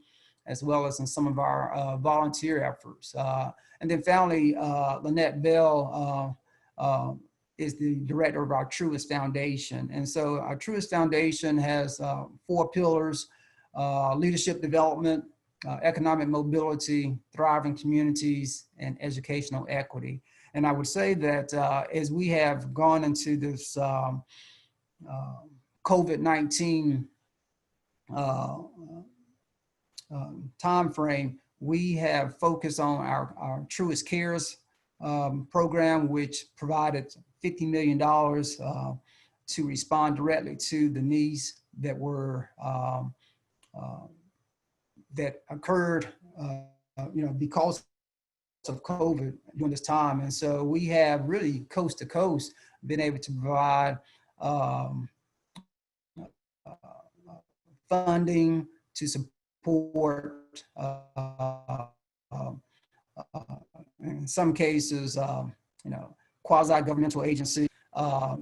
as well as in some of our volunteer efforts. And then finally, Lynette Bell is the director of our Truist Foundation. And so our Truist Foundation has 4 pillars: leadership development, economic mobility, thriving communities, and educational equity. And I would say that as we have gone into this COVID-19 time frame, we have focused on our Truist Cares program, which provided $50 million to respond directly to the needs that were that occurred, because of COVID during this time. And so we have really coast to coast been able to provide funding to support, in some cases, quasi-governmental agencies,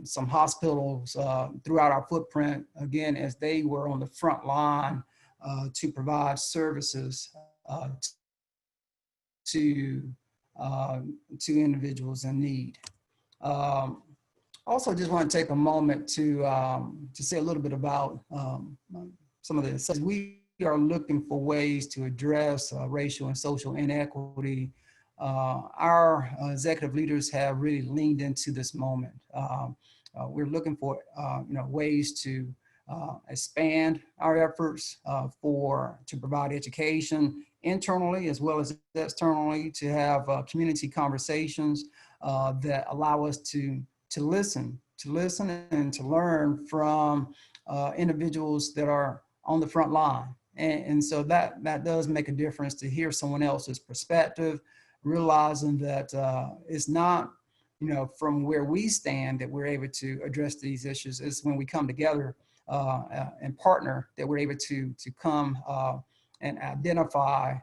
some hospitals throughout our footprint, again, as they were on the front line to provide services to individuals in need. Also, just want to take a moment to say a little bit about some of this. We are looking for ways to address racial and social inequity. Our executive leaders have really leaned into this moment. We're looking for ways to expand our efforts to provide education internally as well as externally, to have community conversations that allow us to listen and to learn from individuals that are on the front line. And so that does make a difference, to hear someone else's perspective, realizing that it's not, from where we stand that we're able to address these issues. It's when we come together and partner that we're able to come and identify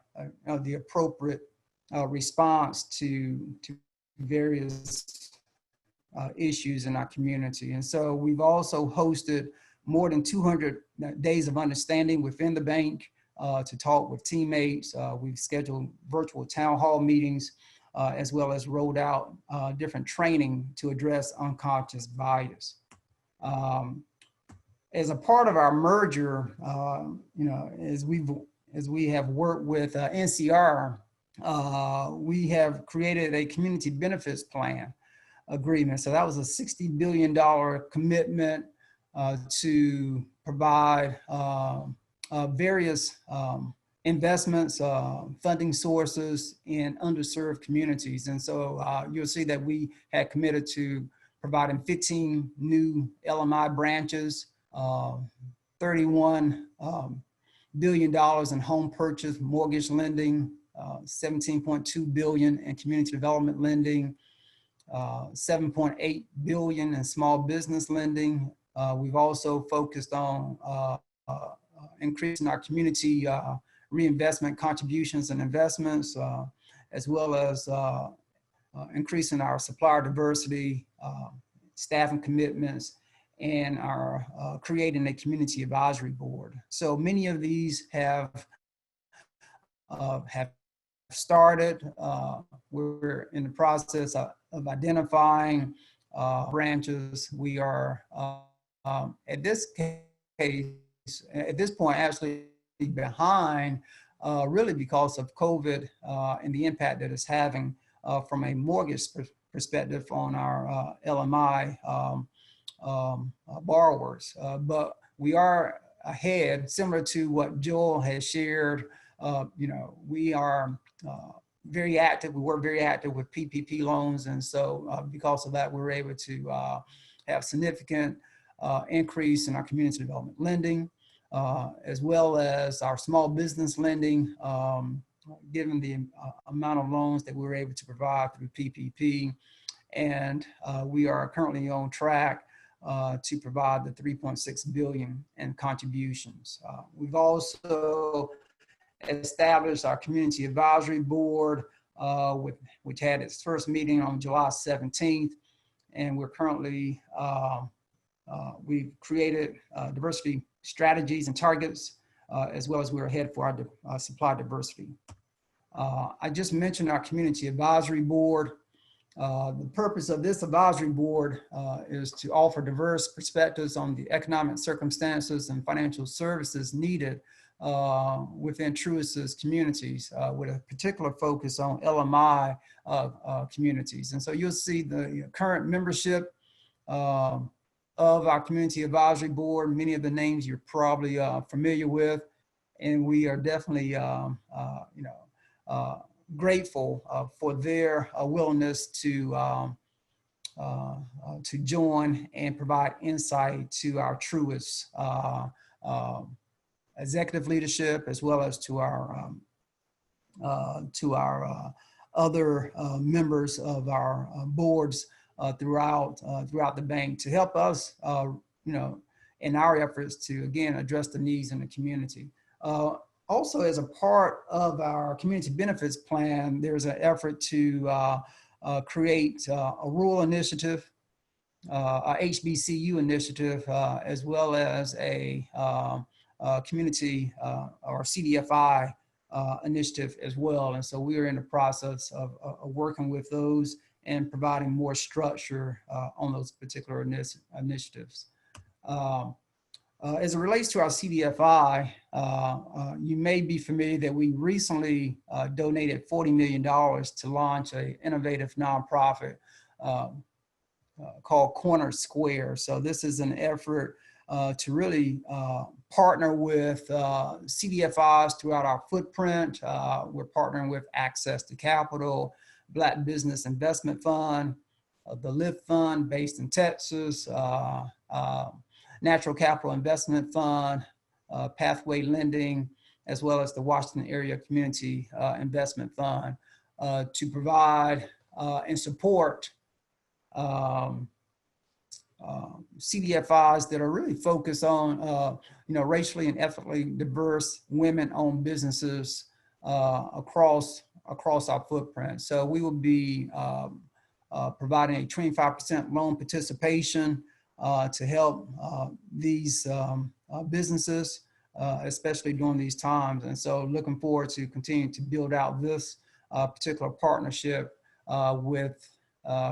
the appropriate response to various issues in our community. And so we've also hosted more than 200 days of understanding within the bank to talk with teammates. We've scheduled virtual town hall meetings, as well as rolled out different training to address unconscious bias. As a part of our merger, as we have worked with NCR, we have created a community benefits plan agreement. So that was a $60 billion commitment to provide various investments, funding sources in underserved communities. And so you'll see that we had committed to providing 15 new LMI branches, $31 billion in home purchase mortgage lending, 17.2 billion in community development lending, 7.8 billion in small business lending. We've also focused on increasing our community reinvestment contributions and investments, as well as increasing our supplier diversity, staffing commitments, and our creating a community advisory board. So many of these have started. We're in the process of identifying branches. We are at this point actually behind, really because of COVID and the impact that it's having from a mortgage perspective on our LMI borrowers. But we are ahead, similar to what Joel has shared. We are very active. We work very active with PPP loans. And so because of that, we're able to have significant increase in our community development lending, as well as our small business lending, given the amount of loans that we were able to provide through PPP. And we are currently on track to provide the 3.6 billion in contributions. We've also established our community advisory board, which had its first meeting on July 17th. And we're currently, we've created diversity strategies and targets, as well as we're ahead for our supply diversity. I just mentioned our community advisory board. The purpose of this advisory board is to offer diverse perspectives on the economic circumstances and financial services needed within Truist's communities, with a particular focus on LMI communities. And so you'll see the current membership of our community advisory board, many of the names you're probably familiar with, and we are definitely grateful for their willingness to join and provide insight to our Truist executive leadership, as well as to our other members of our boards throughout the bank, to help us, in our efforts to, again, address the needs in the community. Also, as a part of our community benefits plan, there's an effort to create a rural initiative, a HBCU initiative, as well as a community or CDFI initiative as well. And so we are in the process of working with those and providing more structure on those particular initiatives. As it relates to our CDFI, you may be familiar that we recently donated $40 million to launch an innovative nonprofit called Corner Square. So this is an effort to really partner with CDFIs throughout our footprint. We're partnering with Access to Capital, Black Business Investment Fund, the Lift Fund based in Texas, Natural Capital Investment Fund, Pathway Lending, as well as the Washington Area Community Investment Fund, to provide and support CDFIs that are really focused on, racially and ethnically diverse women-owned businesses across our footprint. So we will be providing a 25% loan participation to help these businesses, especially during these times. And so looking forward to continuing to build out this particular partnership with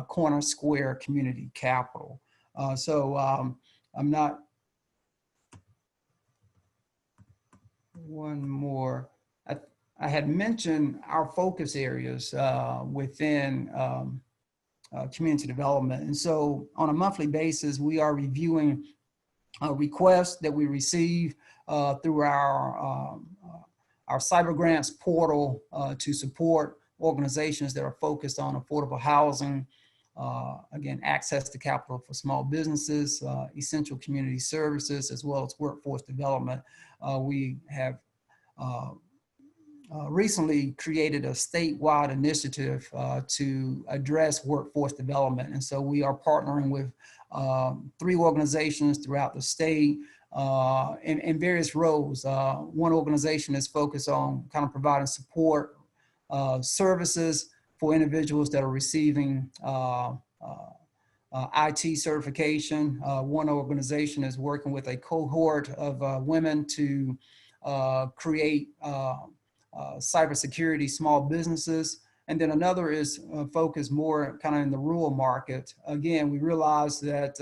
Corner Square Community Capital. I'm not, one more. I had mentioned our focus areas within community development. And so on a monthly basis, we are reviewing requests that we receive through our cyber grants portal to support organizations that are focused on affordable housing, again, access to capital for small businesses, essential community services, as well as workforce development. We have recently created a statewide initiative to address workforce development. And so we are partnering with 3 organizations throughout the state in various roles. One organization is focused on kind of providing support services for individuals that are receiving IT certification. One organization is working with a cohort of women to create cybersecurity small businesses. And then another is focused more kind of in the rural market. Again, we realize that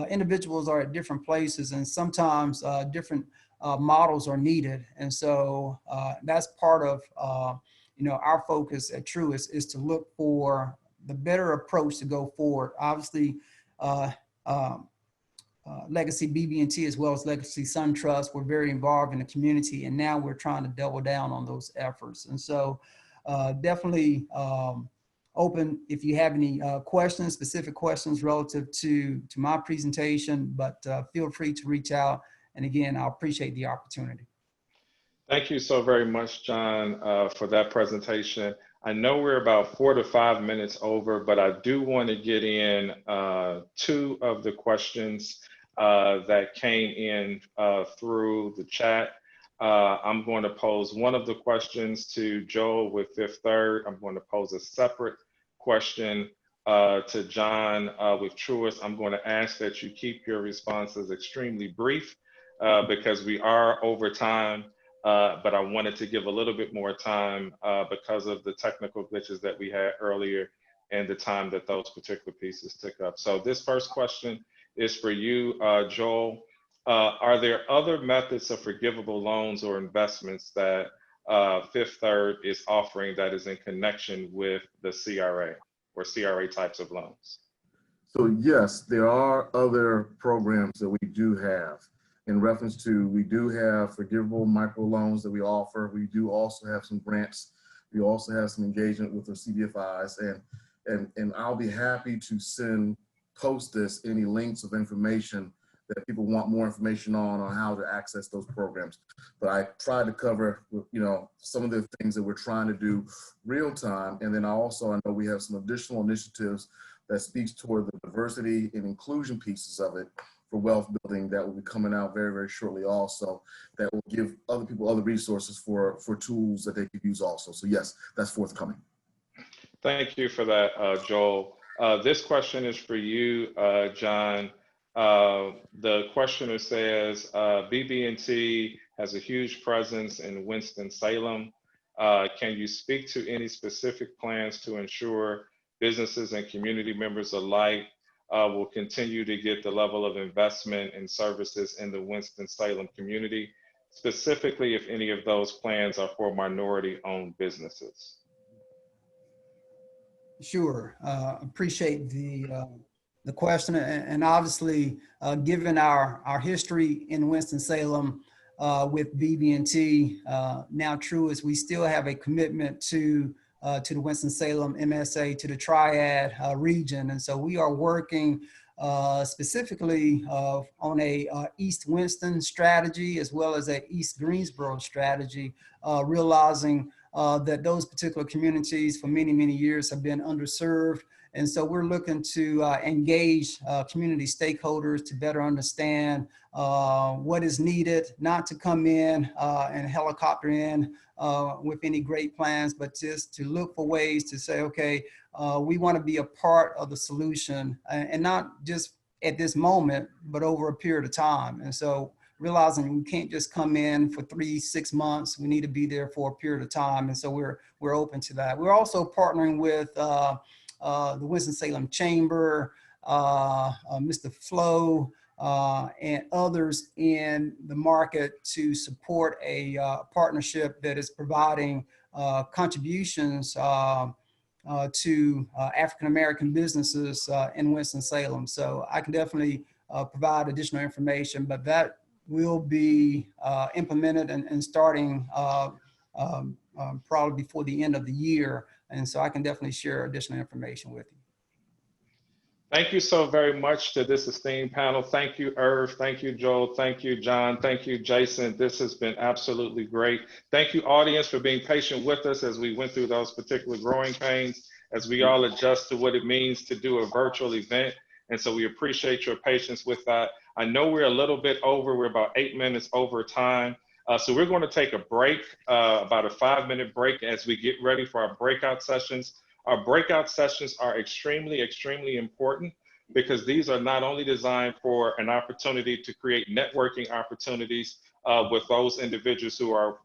individuals are at different places, and sometimes different models are needed. And so that's part of our focus at Truist, is to look for the better approach to go forward. Obviously, Legacy BB&T as well as Legacy SunTrust were very involved in the community, and now we're trying to double down on those efforts. And so definitely open if you have any questions, specific questions relative to my presentation, but feel free to reach out. And again, I appreciate the opportunity. Thank you so very much, John, for that presentation. I know we're about 4 to 5 minutes over, but I do want to get in 2 of the questions that came in through the chat. I'm going to pose one of the questions to Joel with Fifth Third. I'm going to pose a separate question to John with Truist. I'm going to ask that you keep your responses extremely brief because we are over time. But I wanted to give a little bit more time because of the technical glitches that we had earlier and the time that those particular pieces took up. So this first question is for you, Joel. Are there other methods of forgivable loans or investments that Fifth Third is offering that is in connection with the CRA or CRA types of loans? So yes, there are other programs that we do have. In reference to, we do have forgivable microloans that we offer. We do also have some grants. We also have some engagement with the CDFIs, and I'll be happy to post this, any links of information that people want more information on how to access those programs. But I tried to cover, some of the things that we're trying to do real time. And then I know we have some additional initiatives that speaks toward the diversity and inclusion pieces of it for wealth building that will be coming out very, very shortly also, that will give other people other resources for tools that they could use also. So yes, that's forthcoming. Thank you for that, Joel. This question is for you, John. The questioner says, BB&T has a huge presence in Winston-Salem. Can you speak to any specific plans to ensure businesses and community members alike will continue to get the level of investment and services in the Winston-Salem community, specifically if any of those plans are for minority-owned businesses? Sure, appreciate the question, and obviously, given our history in Winston-Salem with BB&T, now Truist, we still have a commitment to the Winston-Salem MSA, to the Triad region. And so we are working specifically on a East Winston strategy, as well as a East Greensboro strategy, realizing that those particular communities for many, many years have been underserved. And so we're looking to engage community stakeholders to better understand what is needed, not to come in and helicopter in with any great plans, but just to look for ways to say, okay, we want to be a part of the solution, and not just at this moment, but over a period of time. And so realizing we can't just come in for 3-6 months, we need to be there for a period of time. And so we're open to that. We're also partnering with the Winston-Salem Chamber, Mr. Flo, and others in the market to support a partnership that is providing contributions to African-American businesses in Winston-Salem. So I can definitely provide additional information, but that will be implemented and starting probably before the end of the year. And so I can definitely share additional information with you. Thank you so very much to this esteemed panel. Thank you, Irv. Thank you, Joel. Thank you, John. Thank you, Jason. This has been absolutely great. Thank you, audience, for being patient with us as we went through those particular growing pains, as we all adjust to what it means to do a virtual event. And so we appreciate your patience with that. I know we're a little bit over. We're about 8 minutes over time. So we're going to take a break, about a 5-minute break as we get ready for our breakout sessions. Our breakout sessions are extremely, extremely important because these are not only designed for an opportunity to create networking opportunities with those individuals who are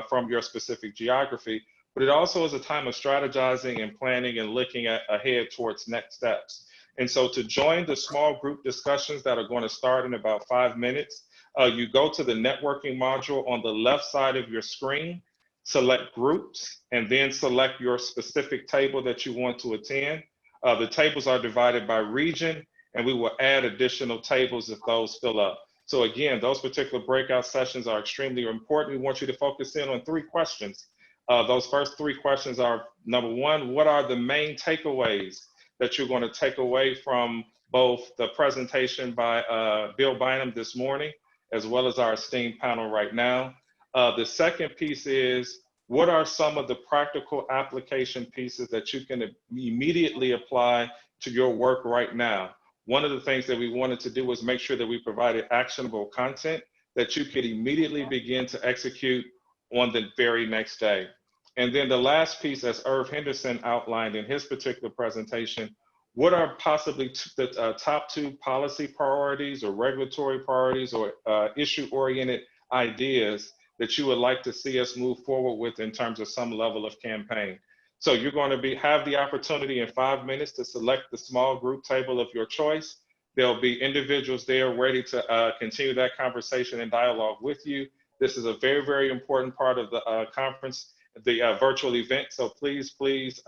from your specific geography, but it also is a time of strategizing and planning and looking ahead towards next steps. And so to join the small group discussions that are going to start in about 5 minutes, you go to the networking module on the left side of your screen, select groups, and then select your specific table that you want to attend. The tables are divided by region, and we will add additional tables if those fill up. So again, those particular breakout sessions are extremely important. We want you to focus in on 3 questions. Those first 3 questions are, number 1, what are the main takeaways that you're going to take away from both the presentation by Bill Bynum this morning, as well as our esteemed panel right now? The second piece is, what are some of the practical application pieces that you can immediately apply to your work right now? One of the things that we wanted to do was make sure that we provided actionable content that you could immediately begin to execute on the very next day. And then the last piece, as Irv Henderson outlined in his particular presentation, what are possibly the top 2 policy priorities or regulatory priorities or issue-oriented ideas that you would like to see us move forward with in terms of some level of campaign? So you're going to have the opportunity in 5 minutes to select the small group table of your choice. There'll be individuals there ready to continue that conversation and dialogue with you. This is a very, very important part of the conference, the virtual event. So please, please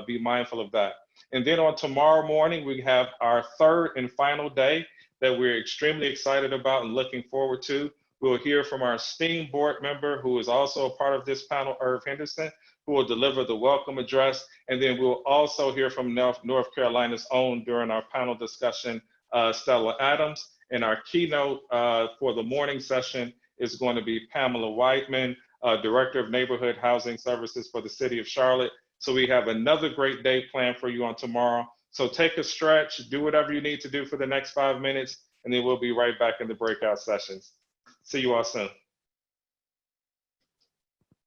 be mindful of that. And then on tomorrow morning, we have our 3rd and final day that we're extremely excited about and looking forward to. We'll hear from our esteemed board member, who is also a part of this panel, Irv Henderson, who will deliver the welcome address. And then we'll also hear from North Carolina's own during our panel discussion, Stella Adams. And our keynote for the morning session is going to be Pamela Whiteman, Director of Neighborhood Housing Services for the City of Charlotte. So we have another great day planned for you on tomorrow. So take a stretch, do whatever you need to do for the next 5 minutes, and then we'll be right back in the breakout sessions. See you all soon.